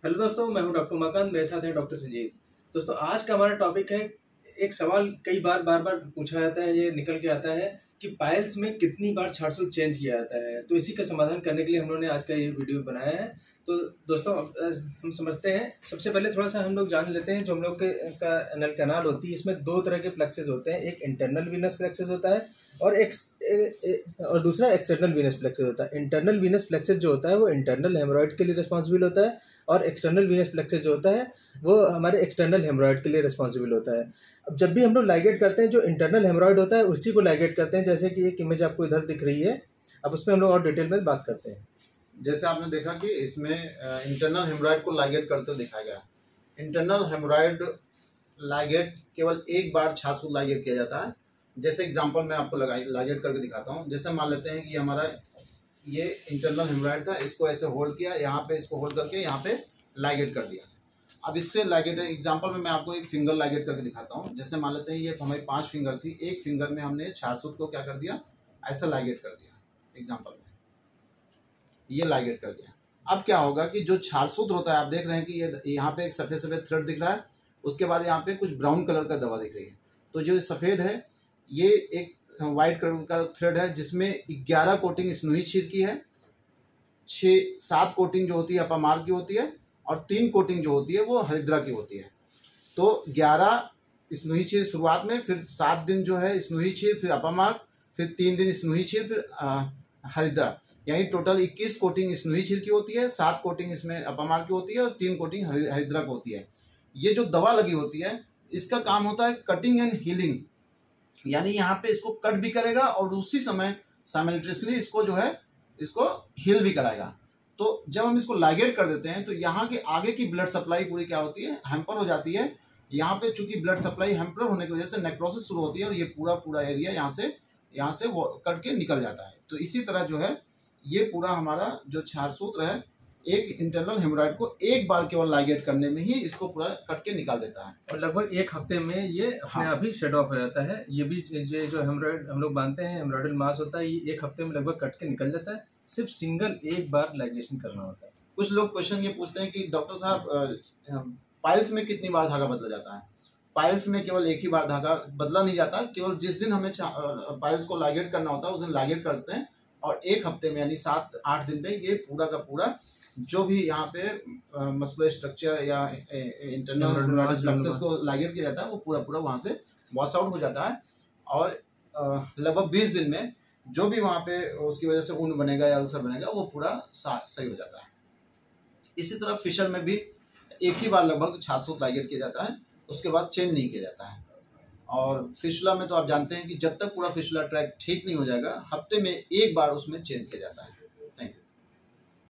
Hello दोस्तों, मैं हूं डॉक्टर उमाकांत। मेरे साथ हैं डॉक्टर संजीव। दोस्तों, आज का हमारा टॉपिक है, एक सवाल कई बार बार पूछा जाता है, ये निकल के आता है कि पाइल्स में कितनी बार छारसूत चेंज किया जाता है। तो इसी का समाधान करने के लिए हम लोगों ने आज का ये वीडियो बनाया है। तो दोस्तों, हम समझते हैं, सबसे पहले थोड़ा सा हम लोग जान लेते हैं जो हम लोग का एनल कैनाल होती है। इसमें दो तरह के प्लेक्सेस होते हैं, एक इंटरनल वीनस प्लेक्सेस होता है और दूसरा एक्सटर्नल वीनस प्लेक्सेस होता है। इंटरनल वीनस प्लेक्सेस जो होता है वो इंटरनल हेमोरॉइड के लिए रिस्पॉन्सिबल होता है, और एक्सटर्नल वीनस प्लेक्सेस जो होता है वो हमारे एक्सटर्नल हेमोरॉइड के लिए रिस्पॉन्सिबल होता है। अब जब भी हम लोग लाइगेट करते हैं, जो इंटरनल हेमोरॉइड होता है उसी को लाइगेट करते हैं। जैसे कि एक इमेज आपको इधर दिख रही है, अब उसमें हम लोग और डिटेल में बात करते हैं। जैसे आपने देखा कि इसमें इंटरनल हेमोरॉइड को लाइगेट करते हुए दिखाया गया है। इंटरनल हेमोरॉइड लाइगेट केवल एक बार छाछूत लाइगेट किया जाता है। जैसे एग्जांपल मैं आपको लाइगेट करके दिखाता हूँ। जैसे मान लेते हैं कि हमारा ये इंटरनल हेमोरॉइड था, इसको ऐसे होल्ड किया, यहाँ पे इसको होल्ड करके यहाँ पे लाइगेट कर दिया। अब इससे लाइगेट एग्जांपल में मैं आपको एक फिंगर लाइगेट करके दिखाता हूँ। जैसे मान लेते हैं ये हमारी 5 फिंगर थी, एक फिंगर में हमने छाछूत को क्या कर दिया, ऐसा लाइगेट कर दिया। एग्जाम्पल में ये लाइगेट कर दिया। अब क्या होगा कि जो छारसूत्र होता है, आप देख रहे हैं कि ये यहाँ पे एक सफेद सफेद थ्रेड दिख रहा है, उसके बाद यहाँ पे कुछ ब्राउन कलर का दवा दिख रही है। तो जो सफेद है ये एक व्हाइट कलर का थ्रेड है, जिसमें 11 कोटिंग स्नूही क्षीर की है, 6-7 कोटिंग जो होती है अपामार की होती है, और 3 कोटिंग जो होती है वो हरिद्रा की होती है। तो 11 स्नूही क्षीर शुरुआत में, फिर 7 दिन जो है स्नूही क्षीर, फिर अपामार, फिर 3 दिन स्नूही क्षीर, फिर हरिद्रा, यानी टोटल 21 कोटिंग स्नूही क्षीर की होती है, 7 कोटिंग इसमें अपामार की होती है, और 3 कोटिंग हरिद्रा की होती है। ये जो दवा लगी होती है, इसका काम होता है कटिंग एंड हीलिंग, यानी यहाँ पे इसको कट भी करेगा और उसी समय साइमल्टेनियसली इसको जो है इसको हील भी कराएगा। तो जब हम इसको लाइगेट कर देते हैं तो यहाँ के आगे की ब्लड सप्लाई पूरी क्या होती है, हैम्पर हो जाती है। यहाँ पे चूंकि ब्लड सप्लाई हैम्पर होने की वजह से नेक्रोसिस शुरू होती है, और ये पूरा एरिया यहाँ से वो कट के निकल जाता है। तो इसी तरह जो है ये पूरा हमारा जो छारसूत्र है, एक इंटरनल हेमोरॉइड को एक बार केवल लाइगेट करने में ही इसको पूरा कट के निकाल देता है, और लगभग एक हफ्ते में ये अपने आप ही शेड ऑफ हो जाता है। ये भी ये जो हेमोरॉइड हम लोग बांधते हैं, हेमोरॉइडल मास होता है, ये एक हफ्ते में लगभग कट के निकल जाता है। सिर्फ सिंगल एक बार लाइगेशन करना होता है। कुछ लोग क्वेश्चन ये पूछते हैं कि डॉक्टर साहब पाइल्स में कितनी बार धागा बदला जाता है। पाइल्स में केवल एक ही बार धागा बदला नहीं जाता, केवल जिस दिन हमें पाइल्स को लाइगेट करना होता है उस दिन लाइगेट करते हैं, और एक हफ्ते में यानी 7-8 दिन में ये पूरा का पूरा जो भी यहाँ पे मस्कुलर स्ट्रक्चर या इंटरनल प्लेक्सस को लाइगेट किया जाता है वो पूरा वहाँ से वॉश आउट हो जाता है, और लगभग 20 दिन में जो भी वहाँ पे उसकी वजह से ऊन बनेगा या अल्सर बनेगा वो पूरा सही हो जाता है। इसी तरह फिशर में भी एक ही बार लगभग छाछूत लाइगेट किया जाता है, उसके बाद चेंज नहीं किया जाता है। और फिशुला में तो आप जानते हैं कि जब तक पूरा फिशुला ट्रैक ठीक नहीं हो जाएगा, हफ्ते में एक बार उसमें चेंज किया जाता है।